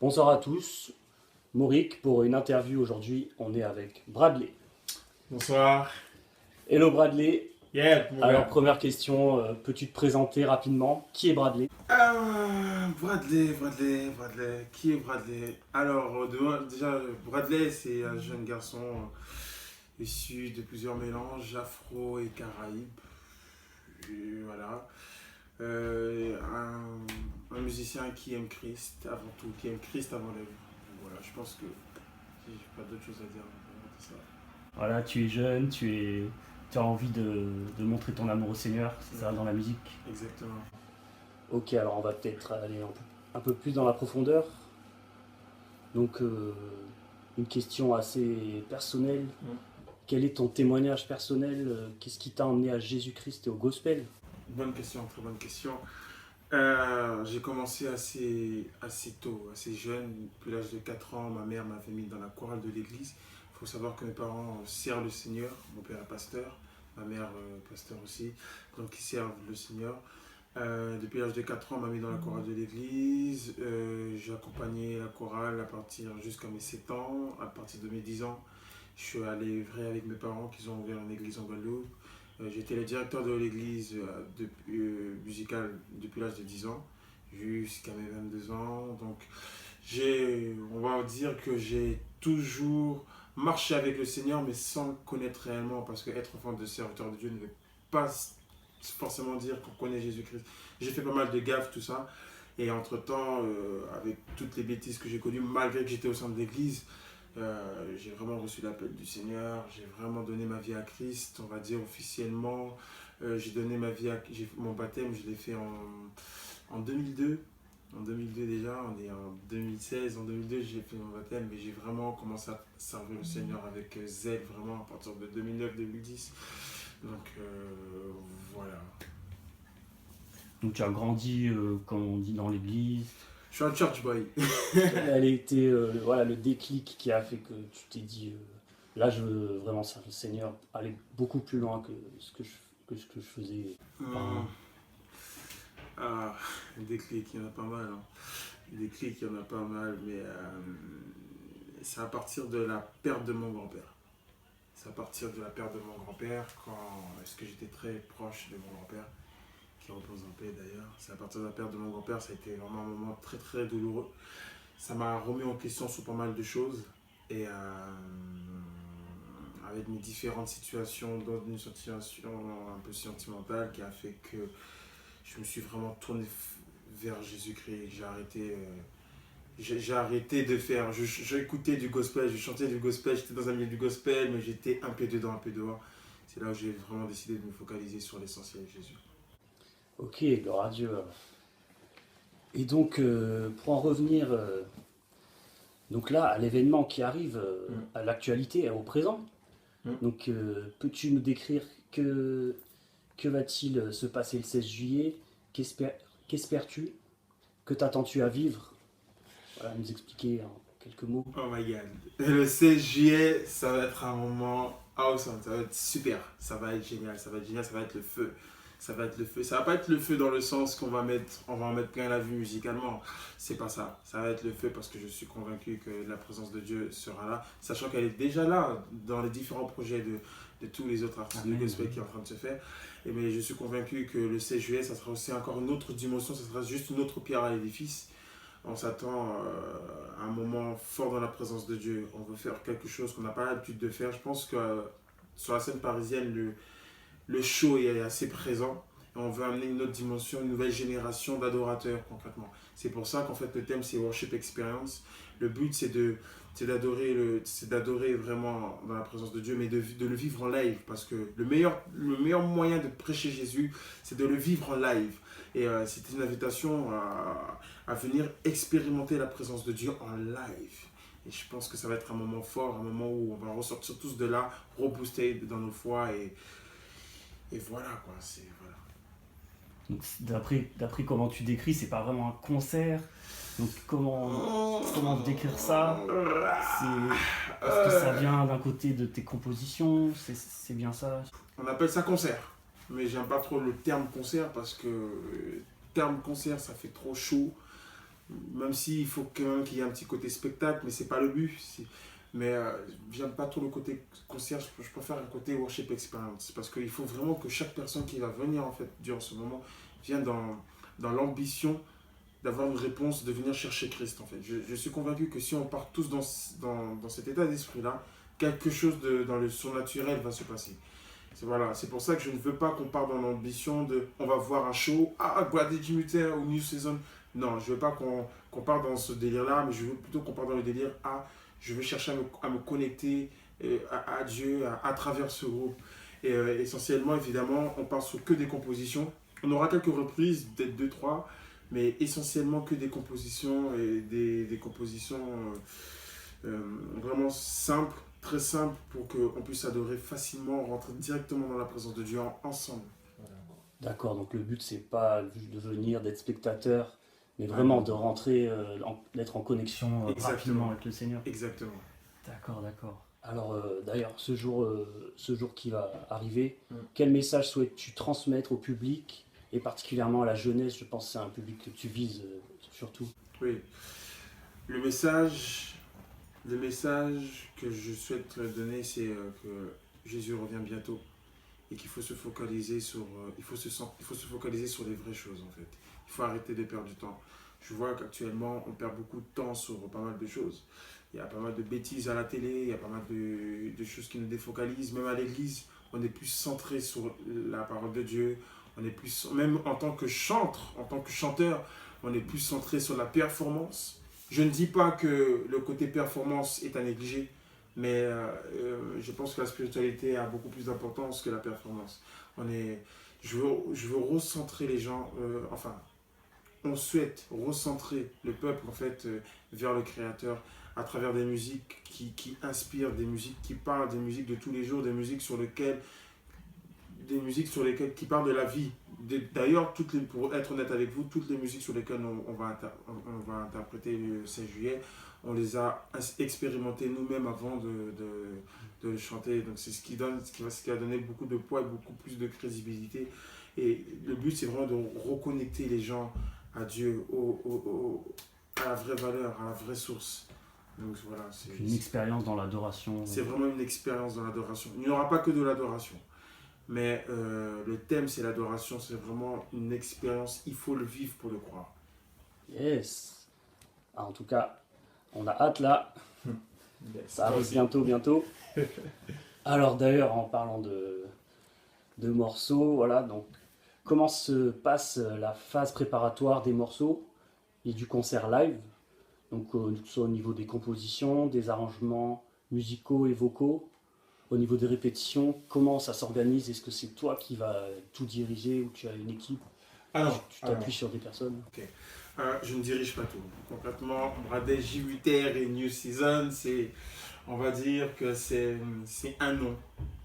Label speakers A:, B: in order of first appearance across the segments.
A: Bonsoir à tous, Mauric pour une interview aujourd'hui. On est avec Bradley.
B: Bonsoir.
A: Hello Bradley.
B: Yeah, mon
A: Alors
B: gars.
A: première question, peux-tu te présenter rapidement? Qui est Bradley?
B: Bradley. Qui est Bradley? Alors, déjà, Bradley, c'est un jeune garçon issu de plusieurs mélanges afro et caraïbes. Et voilà. Un musicien qui aime Christ avant tout, qui aime Christ avant la vie. Voilà, je pense que j'ai pas d'autre chose à dire. C'est ça.
A: Voilà, tu es jeune, tu as envie de montrer ton amour au Seigneur, c'est ça, dans la musique.
B: Exactement.
A: Ok, alors on va peut-être aller un peu plus dans la profondeur. Donc, une question assez personnelle. Quel est ton témoignage personnel? Qu'est-ce qui t'a emmené à Jésus-Christ et au gospel?
B: Bonne question, très bonne question. J'ai commencé assez tôt, assez jeune. Depuis l'âge de 4 ans, ma mère m'avait mis dans la chorale de l'église. Il faut savoir que mes parents servent le Seigneur. Mon père est pasteur, ma mère pasteur aussi. Donc ils servent le Seigneur. Depuis l'âge de 4 ans, on m'a mis dans la chorale de l'église. J'ai accompagné la chorale à partir jusqu'à mes 7 ans. À partir de mes 10 ans, je suis allé vrai avec mes parents qui ont ouvert une église en Guadeloupe. J'étais le directeur de l'église musicale depuis l'âge de 10 ans jusqu'à mes 22 ans. Donc, on va dire que j'ai toujours marché avec le Seigneur, mais sans le connaître réellement, parce que être enfant de serviteur de Dieu ne veut pas forcément dire qu'on connaît Jésus-Christ. J'ai fait pas mal de gaffes, tout ça. Et entre-temps, avec toutes les bêtises que j'ai connues, malgré que j'étais au sein de l'église, j'ai vraiment reçu l'appel du Seigneur, j'ai vraiment donné ma vie à Christ, on va dire officiellement. J'ai donné ma vie mon baptême, je l'ai fait en 2002. En 2002 déjà, on est en 2016. En 2002, j'ai fait mon baptême, mais j'ai vraiment commencé à servir le Seigneur avec zèle, vraiment à partir de 2009-2010. Donc voilà.
A: Donc tu as grandi, comme on dit, dans l'église.
B: Je suis un church boy.
A: Quel a été voilà, le déclic qui a fait que tu t'es dit là je veux vraiment servir le Seigneur, aller beaucoup plus loin que ce que je faisais auparavant.
B: Des déclic, il y en a pas mal. Hein. Des déclics, il y en a pas mal, mais c'est à partir de la perte de mon grand-père. C'est à partir de la perte de mon grand-père, est-ce que j'étais très proche de mon grand-père, qui repose en paix d'ailleurs. C'est à partir de la perte de mon grand-père, ça a été vraiment un moment très très douloureux. Ça m'a remis en question sur pas mal de choses. Et avec mes différentes situations, dans une situation un peu sentimentale qui a fait que je me suis vraiment tourné vers Jésus-Christ. J'ai arrêté de faire. J'écoutais du gospel, je chantais du gospel, j'étais dans un milieu du gospel, mais j'étais un peu dedans, un peu dehors. C'est là où j'ai vraiment décidé de me focaliser sur l'essentiel, Jésus.
A: Ok, gloire à Dieu. Et donc, pour en revenir donc là, à l'événement qui arrive, à l'actualité, au présent, donc peux-tu nous décrire que va-t-il se passer le 16 juillet? Qu'espères-tu? Que t'attends-tu à vivre? Voilà, nous expliquer en quelques mots.
B: Oh my god. Le 16 juillet, ça va être un moment awesome, ça va être super, ça va être génial, ça va être génial, ça va être le feu. Ça va être le feu. Ça va pas être le feu dans le sens qu'on va on va en mettre plein la vue musicalement. C'est pas ça. Ça va être le feu parce que je suis convaincu que la présence de Dieu sera là, sachant qu'elle est déjà là dans les différents projets de tous les autres artistes de gospel qui est en train de se faire. Mais je suis convaincu que le 16 juillet, ça sera aussi encore une autre dimension, ça sera juste une autre pierre à l'édifice. On s'attend à un moment fort dans la présence de Dieu. On veut faire quelque chose qu'on n'a pas l'habitude de faire. Je pense que sur la scène parisienne, le show est assez présent. Et on veut amener une autre dimension, une nouvelle génération d'adorateurs concrètement. C'est pour ça qu'en fait le thème c'est Worship Experience. Le but c'est d'adorer vraiment dans la présence de Dieu, mais de le vivre en live. Parce que le meilleur moyen de prêcher Jésus, c'est de le vivre en live. Et c'est une invitation à venir expérimenter la présence de Dieu en live. Et je pense que ça va être un moment fort, un moment où on va ressortir tous de là, reboostés dans nos foi et voilà quoi, voilà.
A: Donc, d'après comment tu décris, c'est pas vraiment un concert. Donc comment décrire ça? Est-ce que ça vient d'un côté de tes compositions? C'est bien ça?
B: On appelle ça concert, mais j'aime pas trop le terme concert parce que terme concert ça fait trop chaud. même s'il faut quand même qu'il y ait un petit côté spectacle, mais c'est pas le but. Mais j'aime pas trop le côté concert, je préfère un côté worship experience. Parce qu'il faut vraiment que chaque personne qui va venir en fait durant ce moment vienne dans l'ambition d'avoir une réponse, de venir chercher Christ en fait. Je suis convaincu que si on part tous dans cet état d'esprit-là, quelque chose dans le surnaturel va se passer. Voilà, c'est pour ça que je ne veux pas qu'on parte dans l'ambition de on va voir un show, Bradley Jimmy ou New Season. Non, je ne veux pas qu'on parte dans ce délire-là, mais je veux plutôt qu'on parte dans le délire je veux chercher à me connecter à Dieu à travers ce groupe. Et essentiellement, évidemment, on part sur que des compositions. On aura quelques reprises, peut-être 2-3, mais essentiellement que des compositions et des compositions vraiment simples, très simples, pour qu'on puisse adorer facilement, rentrer directement dans la présence de Dieu ensemble. Voilà.
A: D'accord, donc le but c'est pas juste de venir, d'être spectateur, mais vraiment de rentrer, d'être en connexion rapidement avec le Seigneur.
B: Exactement.
A: D'accord, d'accord. Alors d'ailleurs, ce jour qui va arriver, quel message souhaites-tu transmettre au public, et particulièrement à la jeunesse? Je pense que c'est un public que tu vises surtout.
B: Oui. Le message que je souhaite donner, c'est que Jésus revient bientôt et qu'il faut se focaliser sur, il faut se focaliser sur les vraies choses en fait. Il faut arrêter de perdre du temps. Je vois qu'actuellement, on perd beaucoup de temps sur pas mal de choses. Il y a pas mal de bêtises à la télé, il y a pas mal de choses qui nous défocalisent. Même à l'église, on est plus centré sur la parole de Dieu. On est plus, même en tant que chanteur, on est plus centré sur la performance. Je ne dis pas que le côté performance est à négliger, mais je pense que la spiritualité a beaucoup plus d'importance que la performance. Je veux recentrer les gens, on souhaite recentrer le peuple en fait vers le Créateur à travers des musiques qui inspirent, des musiques qui parlent, des musiques de tous les jours, des musiques sur lesquelles qui parlent de la vie. D'ailleurs, pour être honnête avec vous, toutes les musiques sur lesquelles on va interpréter le 16 juillet, on les a expérimentées nous-mêmes avant de le chanter. Donc c'est ce qui va donner beaucoup de poids et beaucoup plus de crédibilité. Et le but, c'est vraiment de reconnecter les gens à Dieu, à la vraie valeur, à la vraie source. Donc voilà,
A: c'est une expérience dans l'adoration.
B: C'est vraiment une expérience dans l'adoration. Il n'y aura pas que de l'adoration. Mais le thème, c'est l'adoration. C'est vraiment une expérience. Il faut le vivre pour le croire.
A: Yes. En tout cas, on a hâte là. Ça arrive bientôt. Alors d'ailleurs, en parlant de morceaux, voilà, donc comment se passe la phase préparatoire des morceaux et du concert live? Donc soit au niveau des compositions, des arrangements musicaux et vocaux, au niveau des répétitions, comment ça s'organise? Est-ce que c'est toi qui vas tout diriger ou tu as une équipe? Tu t'appuies sur des personnes?
B: Okay. Je ne dirige pas tout. Concrètement, Bradley J8R et New Season, on va dire que c'est un nom.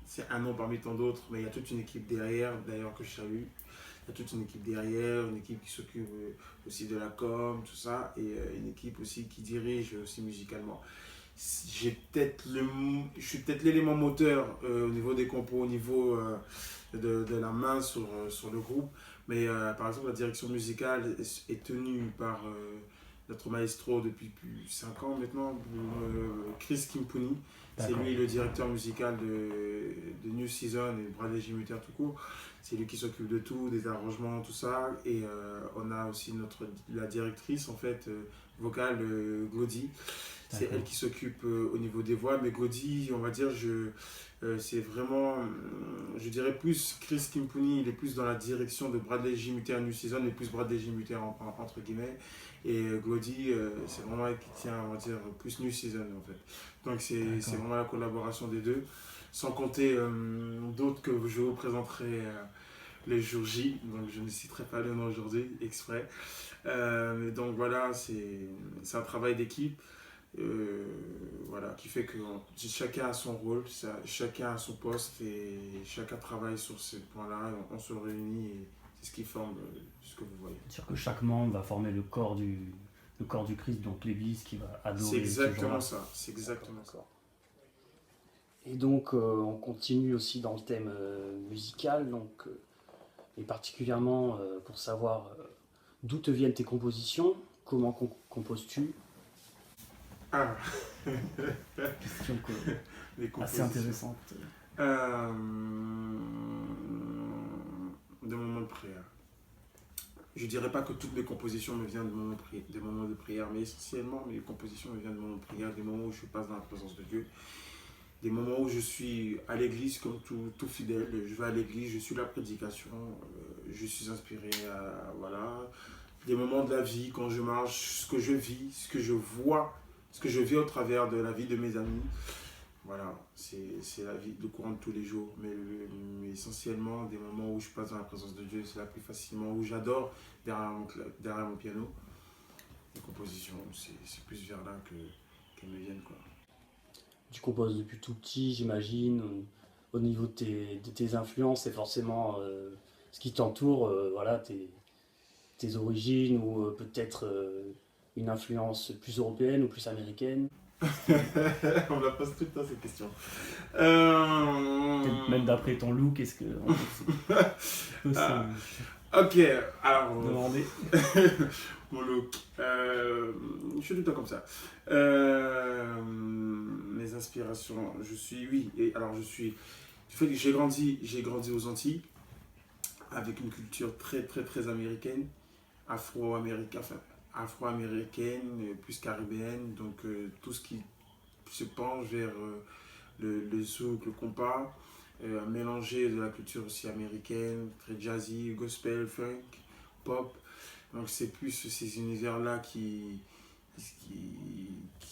B: C'est un nom parmi tant d'autres, mais il y a toute une équipe derrière, d'ailleurs que je salue. Il y a toute une équipe derrière, une équipe qui s'occupe aussi de la com, tout ça, et une équipe aussi qui dirige aussi musicalement. Je suis peut-être l'élément moteur au niveau des compos, au niveau de la main sur le groupe, mais par exemple la direction musicale est tenue par notre maestro depuis plus de 5 ans maintenant, Chris Kimpuni. C'est lui le directeur musical de New Season et Bradley Jimmy tout court. C'est lui qui s'occupe de tout, des arrangements, tout ça. Et on a aussi la directrice en fait vocale, Glody. C'est elle qui s'occupe au niveau des voix. Mais Glody, on va dire, c'est vraiment, je dirais plus Chris Kimpuni, il est plus dans la direction de Bradley Jimmy New Season et plus Bradley Jimmy entre guillemets. Et Glody, c'est vraiment elle qui tient, on va dire, plus New Season en fait. Donc c'est vraiment la collaboration des deux. Sans compter d'autres que je vous présenterai les jours J, donc je ne citerai pas le nom aujourd'hui, exprès. Donc voilà, c'est un travail d'équipe voilà, qui fait que chacun a son rôle, chacun a son poste et chacun travaille sur ces points-là. On se réunit et c'est ce qui forme ce que vous voyez.
A: C'est-à-dire que chaque membre va former le corps du Christ, donc l'église qui va adorer.
B: C'est exactement ça, c'est exactement ça.
A: Et donc on continue aussi dans le thème musical, donc, et particulièrement pour savoir d'où te viennent tes compositions, comment composes-tu?
B: Ah,
A: Question
B: les
A: assez
B: compositions.
A: intéressante.
B: Euh, de moments de prière. Je ne dirais pas que toutes mes compositions me viennent des moments de prière, mais essentiellement mes compositions me viennent de moments de prière, des moments où je passe dans la présence de Dieu, des moments où je suis à l'église comme tout fidèle. Je vais à l'église, je suis la prédication, je suis inspiré à, voilà, des moments de la vie quand je marche, ce que je vis, ce que je vois, ce que je vis au travers de la vie de mes amis. Voilà, c'est la vie, le courant de tous les jours. Mais essentiellement, des moments où je passe dans la présence de Dieu, c'est là plus facilement, où j'adore derrière mon piano. Les compositions, c'est plus vers là qu'elles me viennent, quoi.
A: Tu composes depuis tout petit, j'imagine. Au niveau de tes influences, c'est forcément ce qui t'entoure, voilà, tes origines ou peut-être une influence plus européenne ou plus américaine.
B: On me la pose tout le temps cette question.
A: Peut-être même d'après ton look, est-ce que on peut
B: Ok, alors.
A: demander?
B: Mon look. Je suis tout le temps comme ça. Mes inspirations, je suis, oui, et alors je suis. Du fait que j'ai grandi aux Antilles avec une culture très très très américaine, afro-américaine, enfin afro-américaine, plus caribéenne, donc tout ce qui se penche vers le zouk, le compas, mélangé de la culture aussi américaine, très jazzy, gospel, funk, pop. Donc c'est plus ces univers-là qui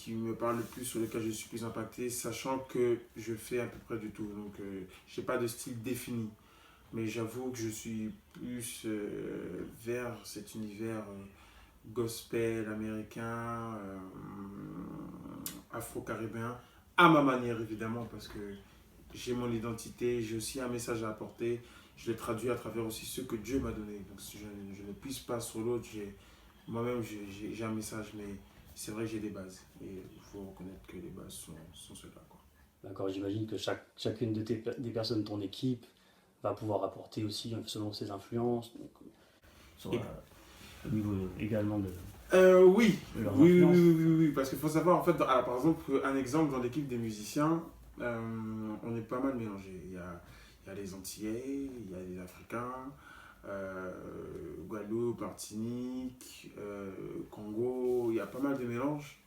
B: me parlent le plus, sur lesquels je suis plus impacté, sachant que je fais à peu près du tout. Donc je n'ai pas de style défini. Mais j'avoue que je suis plus vers cet univers gospel américain, afro-caribéen, à ma manière évidemment, parce que j'ai mon identité, j'ai aussi un message à apporter. Je l'ai traduit à travers aussi ce que Dieu m'a donné. Donc si je ne puisse pas sur l'autre, moi-même j'ai un message, mais c'est vrai que j'ai des bases. Et il faut reconnaître que les bases sont ceux-là, quoi.
A: D'accord, j'imagine que chacune des personnes de ton équipe va pouvoir apporter aussi selon ses influences. Donc, sur,
B: Et
A: au niveau également
B: oui,
A: de leurs
B: oui, oui,
A: influences.
B: oui, oui, oui, parce qu'il faut savoir, en fait, par exemple, un exemple dans l'équipe des musiciens, on est pas mal mélangés. Il y a les Antillais, il y a les Africains, Guadeloupe, Martinique, Congo, il y a pas mal de mélanges.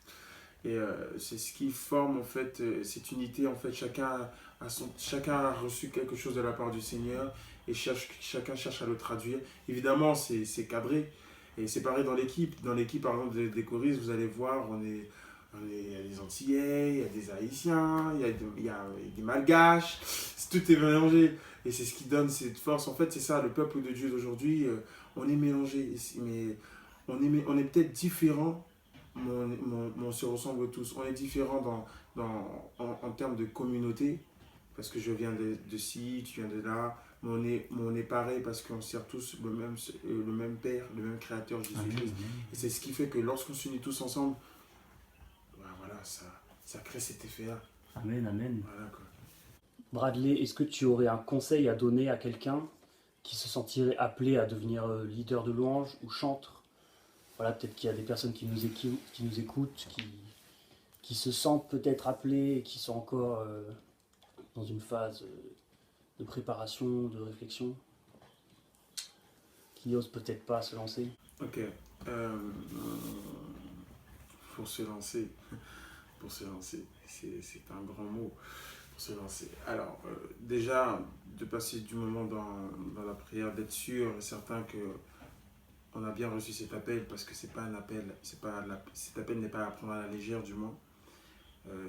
B: Et c'est ce qui forme, en fait, cette unité. En fait, chacun a reçu quelque chose de la part du Seigneur et chacun cherche à le traduire. Évidemment, c'est cadré. Et c'est pareil dans l'équipe. Dans l'équipe, par exemple, des choristes, vous allez voir, il y a des Antillais, il y a des Haïtiens, il y a des Malgaches. Tout est mélangé. Et c'est ce qui donne cette force. En fait, c'est ça, le peuple de Dieu d'aujourd'hui, on est mélangé. Mais on est peut-être différents, mais on se ressemble tous. On est différents en termes de communauté, parce que je viens de ci, tu viens de là. Mais on est pareil parce qu'on sert tous le même Père, le même Créateur, Jésus-Christ. Et c'est ce qui fait que lorsqu'on s'unit tous ensemble, ben voilà, ça crée cet effet-là.
A: Amen, amen.
B: Voilà, quoi.
A: Bradley, est-ce que tu aurais un conseil à donner à quelqu'un qui se sentirait appelé à devenir leader de louange ou chantre? Voilà, peut-être qu'il y a des personnes qui nous écoutent, qui se sentent peut-être appelées et qui sont encore dans une phase de préparation, de réflexion, qui n'osent peut-être pas se lancer.
B: Ok. Euh, pour se lancer, c'est un grand mot. Pour se lancer. Alors, déjà, de passer du moment dans la prière, d'être sûr et certain que on a bien reçu cet appel, parce que c'est pas un appel, cet appel n'est pas à prendre à la légère, du moins.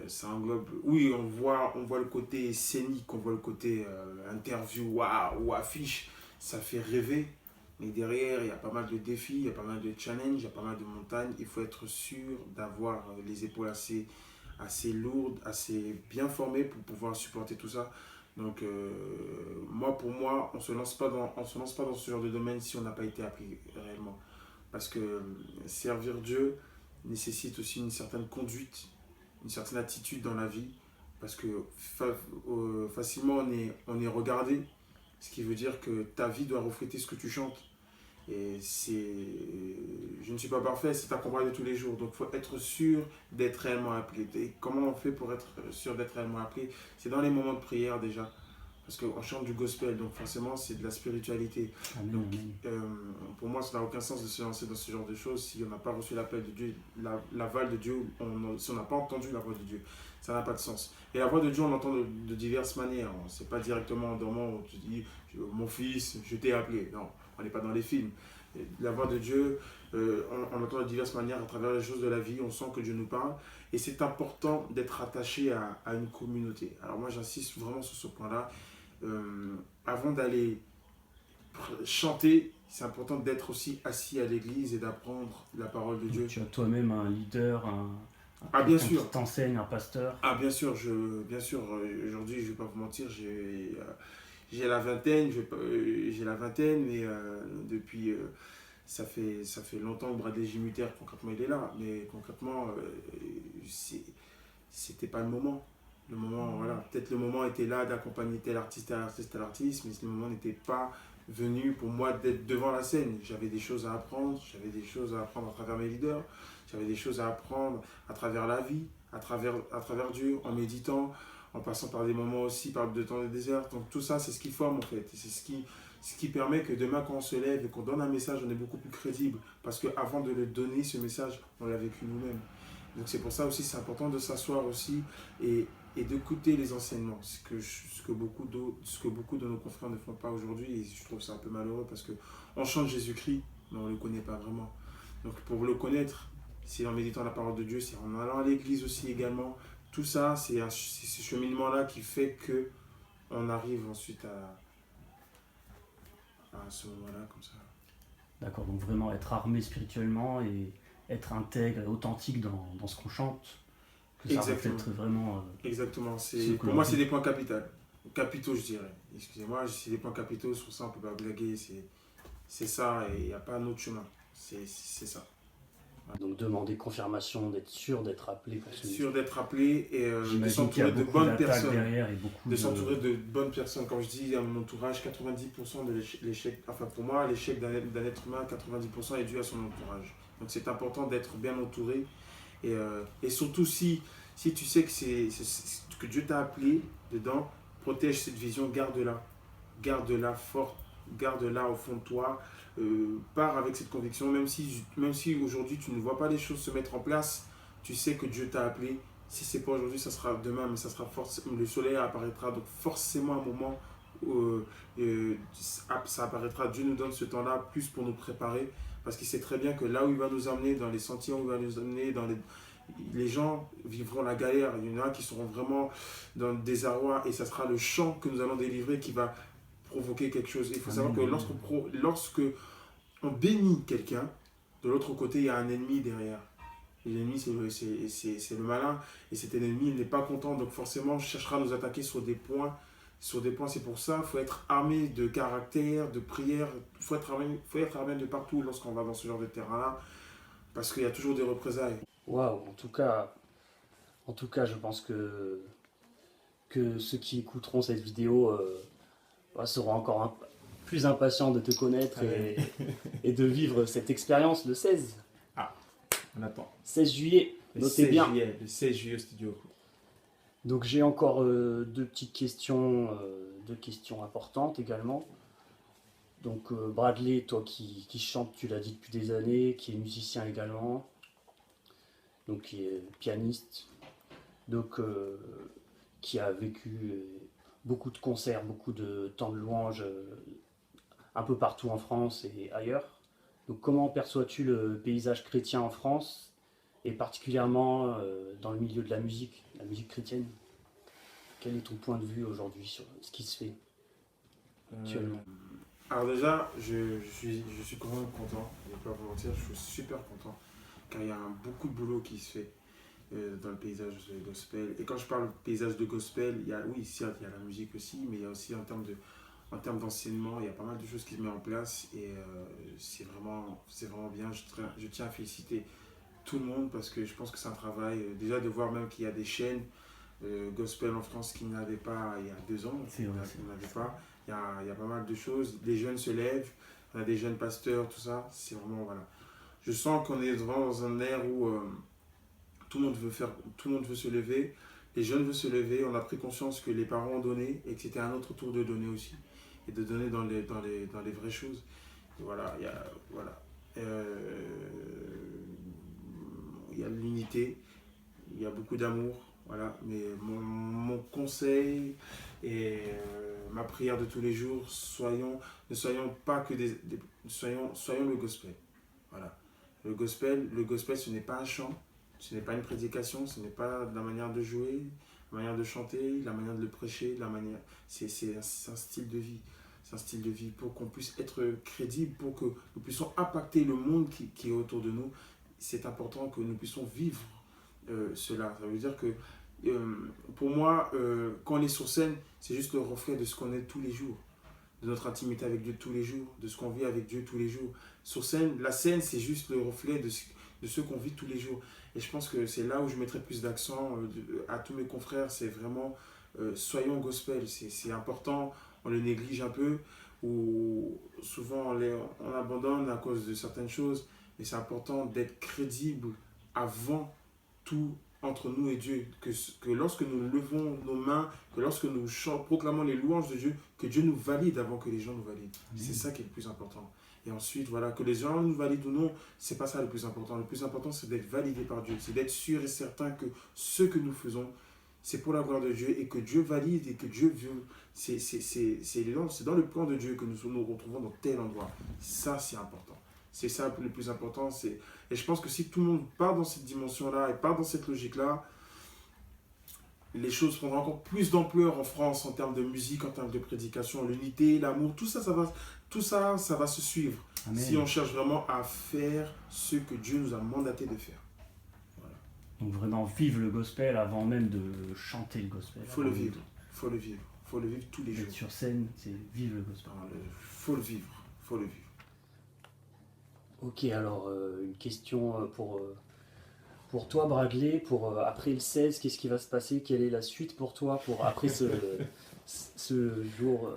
B: Ça englobe, oui, on voit le côté scénique, on voit le côté interview, waouh, ou affiche, ça fait rêver. Mais derrière, il y a pas mal de défis, il y a pas mal de challenges, il y a pas mal de montagnes. Il faut être sûr d'avoir les épaules assez lourdes, assez bien formées pour pouvoir supporter tout ça. Donc, pour moi, on se lance pas dans ce genre de domaine si on n'a pas été appris réellement. Parce que servir Dieu nécessite aussi une certaine conduite, une certaine attitude dans la vie. Parce que facilement, on est regardé, ce qui veut dire que ta vie doit refléter ce que tu chantes. Et je ne suis pas parfait, c'est un combat de tous les jours. Donc il faut être sûr d'être réellement appelé. Et comment on fait pour être sûr d'être réellement appelé? C'est dans les moments de prière déjà. Parce qu'on chante du gospel, donc forcément c'est de la spiritualité.
A: Amen,
B: Donc
A: amen.
B: pour moi ça n'a aucun sens de se lancer dans ce genre de choses si on n'a pas reçu l'appel de Dieu, l'aval de Dieu, si on n'a pas entendu la voix de Dieu. Ça n'a pas de sens. Et la voix de Dieu on l'entend de diverses manières. C'est pas directement en dormant où tu dis mon fils, je t'ai appelé. Non, on n'est pas dans les films. Et la voix de Dieu, on l'entend de diverses manières à travers les choses de la vie. On sent que Dieu nous parle. Et c'est important d'être attaché à une communauté. Alors moi j'insiste vraiment sur ce point-là. Avant d'aller chanter, c'est important d'être aussi assis à l'église et d'apprendre la parole de Dieu.
A: Tu as toi-même un leader,
B: Ah bien
A: quelqu'un
B: sûr.
A: qui t'enseigne, un pasteur.
B: Ah bien sûr, aujourd'hui je ne vais pas vous mentir, j'ai la vingtaine, mais depuis ça fait longtemps que Bradley Gimuter concrètement il est là, mais concrètement c'était pas le moment. Le moment, voilà, peut-être le moment était là d'accompagner tel artiste, tel artiste, tel artiste, mais le moment n'était pas venu pour moi d'être devant la scène. J'avais des choses à apprendre, j'avais des choses à apprendre à travers mes leaders, j'avais des choses à apprendre à travers la vie, à travers Dieu, en méditant, en passant par des moments aussi, par de temps de désert. Donc tout ça, c'est ce qui forme en fait. Et c'est ce qui permet que demain, quand on se lève et qu'on donne un message, on est beaucoup plus crédible. Parce qu'avant de le donner, ce message, on l'a vécu nous-mêmes. Donc c'est pour ça aussi, c'est important de s'asseoir aussi et d'écouter les enseignements, ce que beaucoup de nos confrères ne font pas aujourd'hui. Et je trouve ça un peu malheureux parce qu'on chante Jésus-Christ, mais on ne le connaît pas vraiment. Donc pour le connaître, c'est en méditant la parole de Dieu, c'est en allant à l'église aussi également. Tout ça, c'est ce cheminement-là qui fait qu'on arrive ensuite à ce moment-là, comme ça.
A: D'accord, donc vraiment être armé spirituellement et être intègre et authentique dans ce qu'on chante. Que ça
B: Exactement.
A: reflète vraiment.
B: Exactement.
A: ce que
B: Pour
A: l'on
B: moi,
A: dit.
B: c'est des points capitaux, je dirais. Excusez-moi, c'est des points capitaux, sur ça on ne peut pas blaguer. C'est ça et il n'y a pas un autre chemin. C'est ça.
A: Donc demander confirmation, d'être sûr d'être appelé pour ce
B: Sûr d'être appelé et de
A: J'imagine qu'il y a
B: s'entourer de
A: beaucoup
B: bonnes
A: d'attaques
B: personnes.
A: derrière et beaucoup
B: De s'entourer de bonnes personnes. Comme je dis à mon entourage, 90% de l'échec, enfin pour moi, l'échec d'un être humain, 90% est dû à son entourage. Donc c'est important d'être bien entouré. Et surtout si tu sais que Dieu t'a appelé dedans, protège cette vision, garde-la. Garde-la forte, garde-la au fond de toi. Pars avec cette conviction, même si aujourd'hui tu ne vois pas les choses se mettre en place, tu sais que Dieu t'a appelé. Si c'est pas aujourd'hui, ça sera demain, mais ça sera le soleil apparaîtra. Donc forcément, à un moment, ça apparaîtra. Dieu nous donne ce temps-là plus pour nous préparer, parce qu'il sait très bien que là où il va nous amener, dans les sentiers où il va nous amener, les gens vivront la galère. Il y en a qui seront vraiment dans le désarroi, et ça sera le chant que nous allons délivrer qui va provoquer quelque chose. Il faut savoir que lorsque on bénit quelqu'un, de l'autre côté, il y a un ennemi derrière. Et l'ennemi, c'est le malin. Et cet ennemi, il n'est pas content. Donc forcément, il cherchera à nous attaquer sur des points. C'est pour ça qu'il faut être armé de caractère, de prière. Il faut être armé de partout lorsqu'on va dans ce genre de terrain-là. Parce qu'il y a toujours des représailles.
A: Waouh, en tout cas, je pense que ceux qui écouteront cette vidéo seront encore plus impatients de te connaître et de vivre cette expérience le 16.
B: On attend.
A: 16 juillet, notez bien.
B: Le 16 juillet au studio.
A: Donc j'ai encore deux questions importantes également. Donc Bradley, toi qui chante, tu l'as dit depuis des années, qui est musicien également, donc qui est pianiste, donc qui a vécu beaucoup de concerts, beaucoup de temps de louange un peu partout en France et ailleurs. Donc comment perçois-tu le paysage chrétien en France et particulièrement dans le milieu de la musique chrétienne? Quel est ton point de vue aujourd'hui sur ce qui se fait actuellement?
B: Alors déjà, je suis quand même content, je ne vais pas vous mentir, je suis super content, car il y a beaucoup de boulot qui se fait dans le paysage de gospel. Et quand je parle de paysage de gospel, oui, certes, il y a la musique aussi, mais il y a aussi en termes d'enseignement, il y a pas mal de choses qui se mettent en place et c'est vraiment bien. Je tiens à féliciter tout le monde parce que je pense que c'est un travail, déjà de voir même qu'il y a des chaînes gospel en France qui n'avaient pas il y a 2 ans.
A: C'est vrai.
B: Il y a pas mal de choses, les jeunes se lèvent, on a des jeunes pasteurs, tout ça. C'est vraiment, voilà. Je sens qu'on est vraiment dans un air où tout le monde veut faire, tout le monde veut se lever, les jeunes veulent se lever. On a pris conscience que les parents ont donné et que c'était à notre tour de donner aussi. Et de donner dans les vraies choses. Et voilà, voilà. Il y a l'unité, il y a beaucoup d'amour, voilà. Mais mon conseil et ma prière de tous les jours, ne soyons pas que soyons le gospel. Voilà. Le gospel, ce n'est pas un chant, ce n'est pas une prédication, ce n'est pas la manière de jouer, la manière de chanter, la manière de le prêcher, c'est un style de vie. C'est un style de vie pour qu'on puisse être crédible, pour que nous puissions impacter le monde qui est autour de nous. C'est important que nous puissions vivre cela. Ça veut dire que pour moi, quand on est sur scène, c'est juste le reflet de ce qu'on est tous les jours, de notre intimité avec Dieu tous les jours, de ce qu'on vit avec Dieu tous les jours. Sur scène, la scène, c'est juste le reflet de ce qu'on vit tous les jours. Et je pense que c'est là où je mettrai plus d'accent à tous mes confrères, c'est vraiment soyons gospel. C'est important, on le néglige un peu, ou souvent on abandonne à cause de certaines choses, mais c'est important d'être crédible avant tout entre nous et Dieu, que lorsque nous levons nos mains, que lorsque nous proclamons les louanges de Dieu, que Dieu nous valide avant que les gens nous valident. C'est ça qui est le plus important. Et ensuite, voilà, que les gens nous valident ou non, c'est pas ça le plus important. Le plus important, c'est d'être validé par Dieu. C'est d'être sûr et certain que ce que nous faisons, c'est pour la gloire de Dieu et que Dieu valide et que Dieu veut. C'est dans le plan de Dieu que nous retrouvons dans tel endroit. Ça, c'est important. C'est ça le plus important. Et je pense que si tout le monde part dans cette dimension-là et part dans cette logique-là, les choses prendront encore plus d'ampleur en France en termes de musique, en termes de prédication, l'unité, l'amour, tout ça, ça va se suivre. Amen. Si on cherche vraiment à faire ce que Dieu nous a mandaté de faire.
A: Voilà. Donc vraiment vivre le gospel avant même de chanter le gospel.
B: Il faut le vivre, il faut le vivre, il faut le vivre tous les jours.
A: Être sur scène, c'est vivre le gospel.
B: Il faut le vivre, il faut le vivre.
A: Ok, alors une question pour toi, Bradley, après le 16, qu'est-ce qui va se passer? Quelle est la suite pour toi après ce jour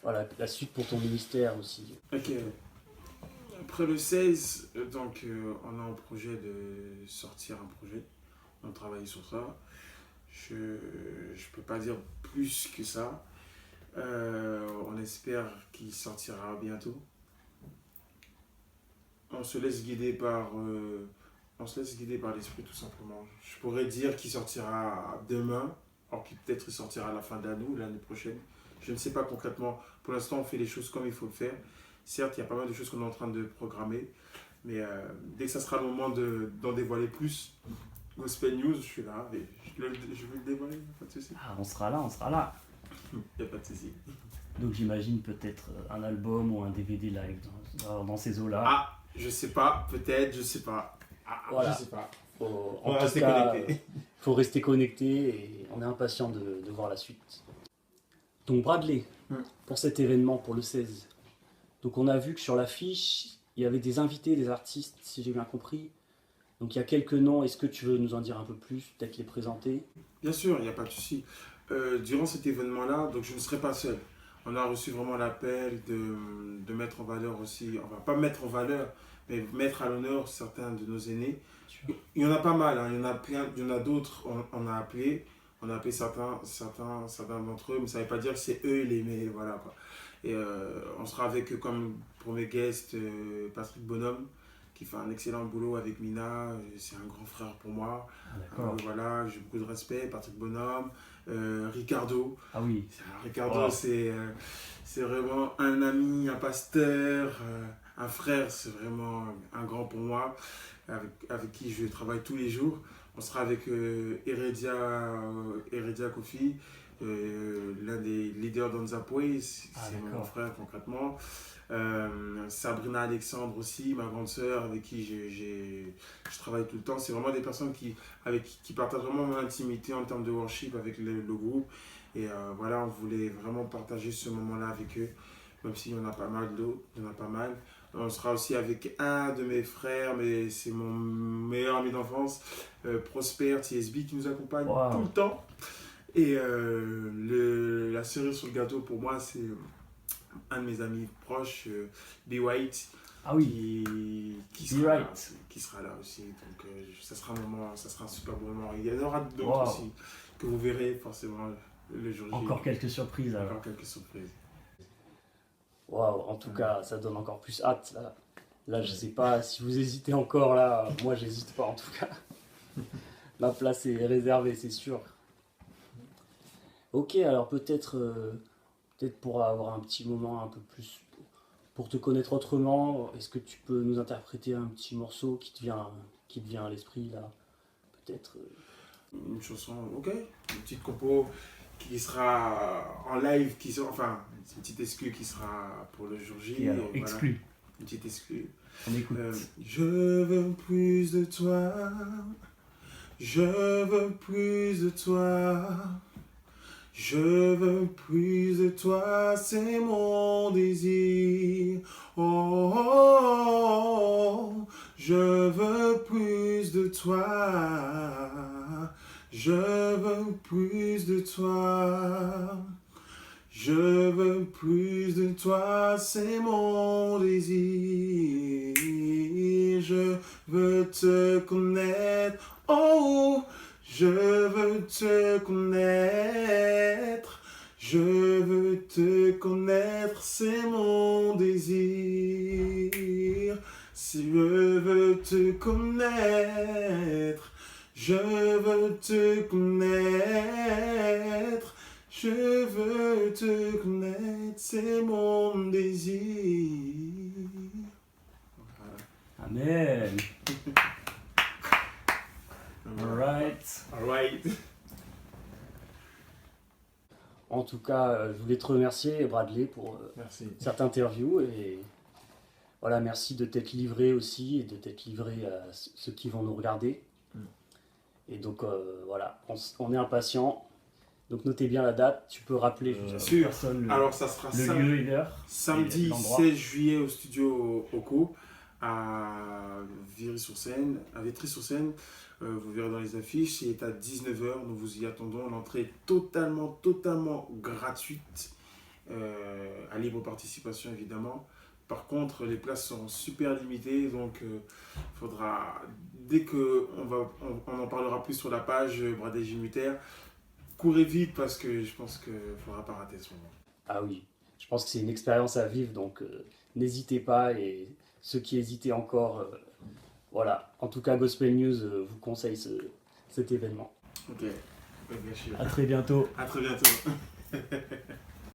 A: voilà, la suite pour ton ministère aussi.
B: Ok. Après le 16, donc, on a un projet de sortir un projet. On travaille sur ça. Je ne peux pas dire plus que ça. On espère qu'il sortira bientôt. On se laisse guider par l'esprit tout simplement. Je pourrais dire qu'il sortira demain, alors qu'il peut-être sortira à la fin de l'année ou l'année prochaine. Je ne sais pas concrètement. Pour l'instant, on fait les choses comme il faut le faire. Certes, il y a pas mal de choses qu'on est en train de programmer, mais dès que ça sera le moment d'en dévoiler plus, Gospel News, je suis là et je vais le dévoiler, pas de souci.
A: Ah, on sera là.
B: Il n'y a pas de souci.
A: Donc j'imagine peut-être un album ou un DVD live dans ces eaux-là.
B: Ah, je sais pas, peut-être, je sais pas. Ah,
A: voilà.
B: Je sais pas.
A: Faut rester connecté. Faut rester connecté et on est impatient de voir la suite. Donc Bradley, pour cet événement, pour le 16, donc on a vu que sur l'affiche, il y avait des invités, des artistes, si j'ai bien compris. Donc il y a quelques noms, est-ce que tu veux nous en dire un peu plus, peut-être les présenter?
B: Bien sûr, il n'y a pas de souci. Durant cet événement-là, donc je ne serai pas seul. On a reçu vraiment l'appel de mettre en valeur aussi, on va pas mettre en valeur, mais mettre à l'honneur certains de nos aînés. Il y en a pas mal, hein. Il y en a d'autres, on a appelé certains d'entre eux, mais ça ne veut pas dire que c'est eux mais voilà quoi. Et on sera avec eux comme premier guest Patrick Bonhomme, qui fait un excellent boulot avec Mina, c'est un grand frère pour moi. Voilà, j'ai beaucoup de respect, Patrick Bonhomme, Ricardo.
A: Ah oui.
B: Ricardo, wow. C'est vraiment un ami, un pasteur, un frère, c'est vraiment un grand pour moi, avec qui je travaille tous les jours. On sera avec Heredia Kofi, l'un des leaders d'Onzapway, c'est mon frère concrètement. Sabrina Alexandre aussi, ma grande sœur, avec qui je travaille tout le temps. C'est vraiment des personnes qui partagent vraiment mon intimité en termes de worship avec le groupe. Et voilà, on voulait vraiment partager ce moment-là avec eux, même s'il y en a pas mal d'autres, il y en a pas mal. On sera aussi avec un de mes frères, mais c'est mon meilleur ami d'enfance, Prosper TSB, qui nous accompagne tout le temps. Et la cerise sur le gâteau, pour moi, un de mes amis proches, B. White,
A: Ah oui,
B: qui
A: Be
B: sera,
A: Right.
B: qui sera là aussi. Donc ça sera un moment, ça sera un super bon moment. Il y en aura d'autres
A: Wow.
B: aussi que vous verrez forcément le jour J.
A: Encore quelques surprises alors.
B: Encore quelques surprises.
A: Waouh, en tout cas, ça donne encore plus hâte. Là, je sais pas si vous hésitez encore là. Moi, j'hésite pas en tout cas. Ma place est réservée, c'est sûr. Ok, alors peut-être pour avoir un petit moment un peu plus pour te connaître autrement, est-ce que tu peux nous interpréter un petit morceau qui te vient à l'esprit là? Peut-être.
B: Une chanson, ok, une petite compo qui sera en live, enfin, une petite exclue qui sera pour le jour J.
A: Et alors,
B: Voilà,
A: exclu.
B: une petite exclue.
A: On écoute.
B: Je veux plus de toi, je veux plus de toi, je veux plus de toi, c'est mon désir. Oh, oh, oh, je veux plus de toi, je veux plus de toi. Je veux plus de toi, c'est mon désir. Je veux te connaître, oh, je veux te connaître. Je veux te connaître, c'est mon désir. Si je veux te connaître, je veux te connaître. Je veux te connaître, c'est mon désir. Voilà.
A: Amen. Alright.
B: Alright.
A: En tout cas, je voulais te remercier, Bradley, pour
B: Merci.
A: cette interview et voilà, merci de t'être livré aussi et de t'être livré à ceux qui vont nous regarder. Et donc voilà, on est impatients. Donc notez bien la date. Tu peux rappeler
B: Bien
A: aux
B: sûr.
A: personnes
B: Alors ça sera
A: le lieu et l'heure.
B: samedi
A: et l'endroit.
B: 16 juillet au studio Oco à Vitry-sur-Seine. Vous verrez dans les affiches, il est à 19h, nous vous y attendons. L'entrée est totalement gratuite, à libre participation évidemment. Par contre, les places seront super limitées, donc faudra, dès qu'on en parlera plus sur la page Bradley J. Mutter, courez vite parce que je pense qu'il ne faudra pas rater ce moment.
A: Ah oui, je pense que c'est une expérience à vivre, donc n'hésitez pas. Et ceux qui hésitaient encore, voilà. En tout cas, Gospel News vous conseille cet événement.
B: Ok, bien sûr.
A: À très bientôt.
B: À très bientôt.